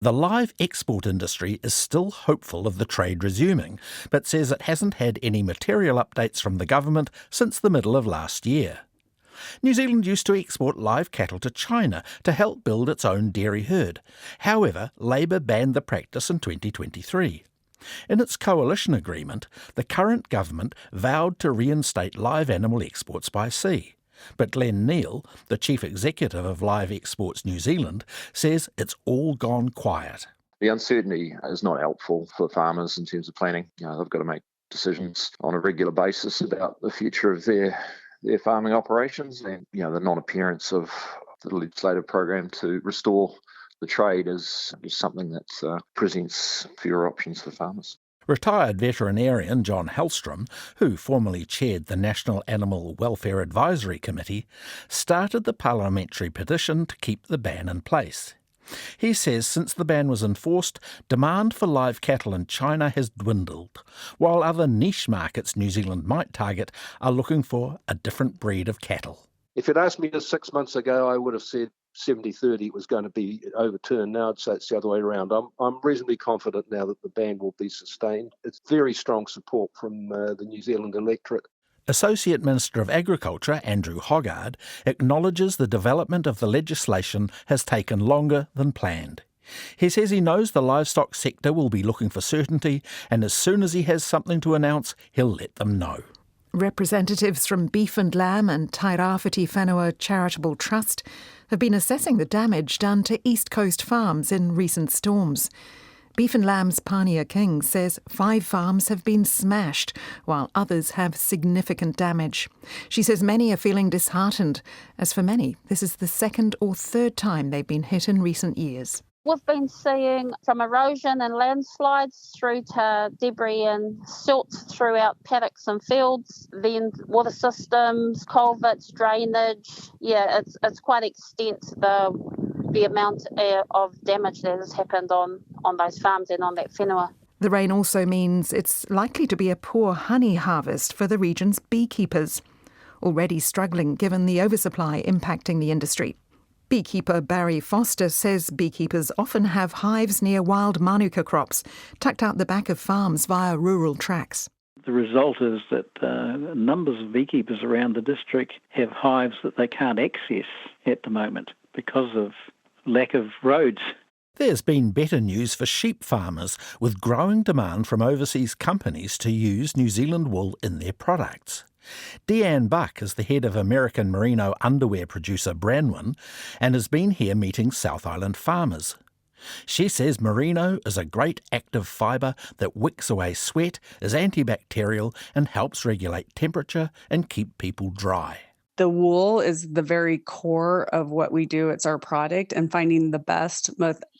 The live export industry is still hopeful of the trade resuming, but says it hasn't had any material updates from the government since the middle of last year. New Zealand used to export live cattle to China to help build its own dairy herd. However, Labour banned the practice in 2023. In its coalition agreement, the current government vowed to reinstate live animal exports by sea. But Glenn Neal, the chief executive of Live Exports New Zealand, says it's all gone quiet. The uncertainty is not helpful for farmers in terms of planning. They've got to make decisions on a regular basis about the future of their farming operations, and the non-appearance of the legislative program to restore the trade is something that presents fewer options for farmers. Retired veterinarian John Hellstrom, who formerly chaired the National Animal Welfare Advisory Committee, started the parliamentary petition to keep the ban in place. He says since the ban was enforced, demand for live cattle in China has dwindled, while other niche markets New Zealand might target are looking for a different breed of cattle. If you'd asked me this 6 months ago, I would have said 70-30 was going to be overturned. Now I'd say it's the other way around. I'm reasonably confident now that the ban will be sustained. It's very strong support from the New Zealand electorate. Associate Minister of Agriculture Andrew Hoggard acknowledges the development of the legislation has taken longer than planned. He says he knows the livestock sector will be looking for certainty, and as soon as he has something to announce, he'll let them know. Representatives from Beef and Lamb and Tairāwhiti Whenua Charitable Trust have been assessing the damage done to East Coast farms in recent storms. Beef and Lamb's Pania King says 5 farms have been smashed, while others have significant damage. She says many are feeling disheartened. As for many, this is the second or third time they've been hit in recent years. We've been seeing from erosion and landslides through to debris and silt throughout paddocks and fields, then water systems, culverts, drainage. Yeah, it's quite extent the amount of damage that has happened on those farms and on that whenua. The rain also means it's likely to be a poor honey harvest for the region's beekeepers, already struggling given the oversupply impacting the industry. Beekeeper Barry Foster says beekeepers often have hives near wild manuka crops, tucked out the back of farms via rural tracks. The result is that numbers of beekeepers around the district have hives that they can't access at the moment because of lack of roads. There's been better news for sheep farmers, with growing demand from overseas companies to use New Zealand wool in their products. Deanne Buck is the head of American merino underwear producer Branwen and has been here meeting South Island farmers. She says merino is a great active fibre that wicks away sweat, is antibacterial and helps regulate temperature and keep people dry. The wool is the very core of what we do. It's our product, and finding the best,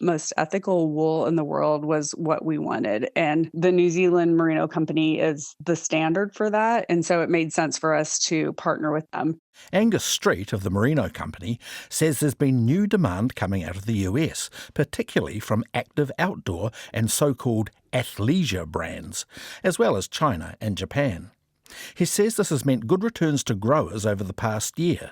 most ethical wool in the world was what we wanted. And the New Zealand Merino Company is the standard for that. And so it made sense for us to partner with them. Angus Street of the Merino Company says there's been new demand coming out of the US, particularly from active outdoor and so-called athleisure brands, as well as China and Japan. He says this has meant good returns to growers over the past year.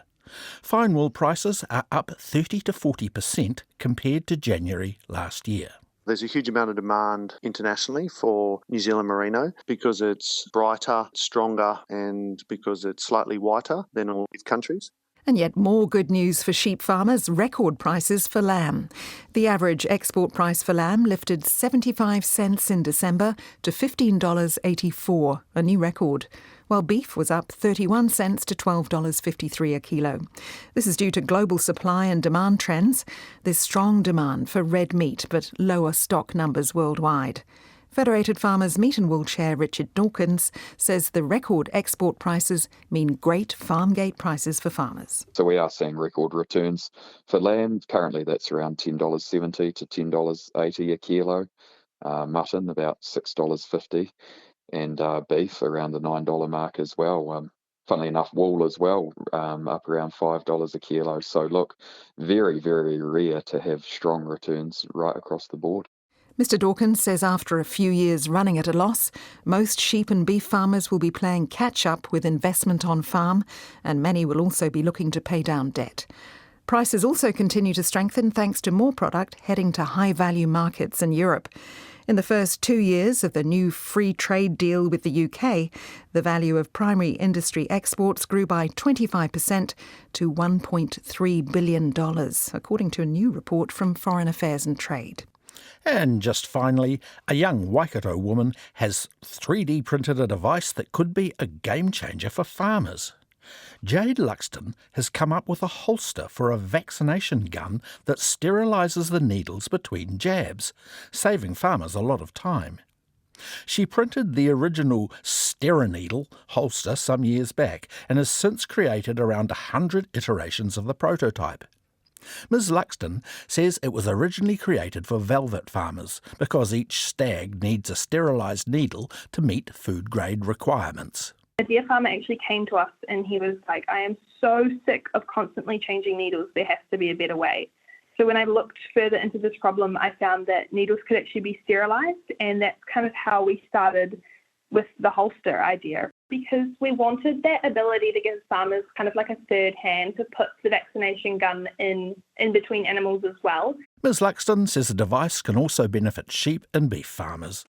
Fine wool prices are up 30 to 40% compared to January last year. There's a huge amount of demand internationally for New Zealand merino because it's brighter, stronger, and because it's slightly whiter than all these countries. And yet more good news for sheep farmers, record prices for lamb. The average export price for lamb lifted 75 cents in December to $15.84, a new record, while beef was up 31 cents to $12.53 a kilo. This is due to global supply and demand trends. There's strong demand for red meat, but lower stock numbers worldwide. Federated Farmers Meat and Wool Chair Richard Dawkins says the record export prices mean great farm gate prices for farmers. So we are seeing record returns for lamb. Currently that's around $10.70 to $10.80 a kilo. Mutton about $6.50 and beef around the $9 mark as well. Funnily enough, wool as well, up around $5 a kilo. So look, very, very rare to have strong returns right across the board. Mr Dawkins says after a few years running at a loss, most sheep and beef farmers will be playing catch-up with investment on farm, and many will also be looking to pay down debt. Prices also continue to strengthen thanks to more product heading to high-value markets in Europe. In the first 2 years of the new free trade deal with the UK, the value of primary industry exports grew by 25% to $1.3 billion, according to a new report from Foreign Affairs and Trade. And just finally, a young Waikato woman has 3D printed a device that could be a game changer for farmers. Jade Luxton has come up with a holster for a vaccination gun that sterilises the needles between jabs, saving farmers a lot of time. She printed the original Steraneedle holster some years back and has since created around 100 iterations of the prototype. Ms. Luxton says it was originally created for velvet farmers because each stag needs a sterilised needle to meet food-grade requirements. A deer farmer actually came to us and he was like, I am so sick of constantly changing needles. There has to be a better way. So when I looked further into this problem, I found that needles could actually be sterilised, and that's kind of how we started with the holster idea, because we wanted that ability to give farmers kind of like a third hand to put the vaccination gun in between animals as well. Ms. Luxton says the device can also benefit sheep and beef farmers.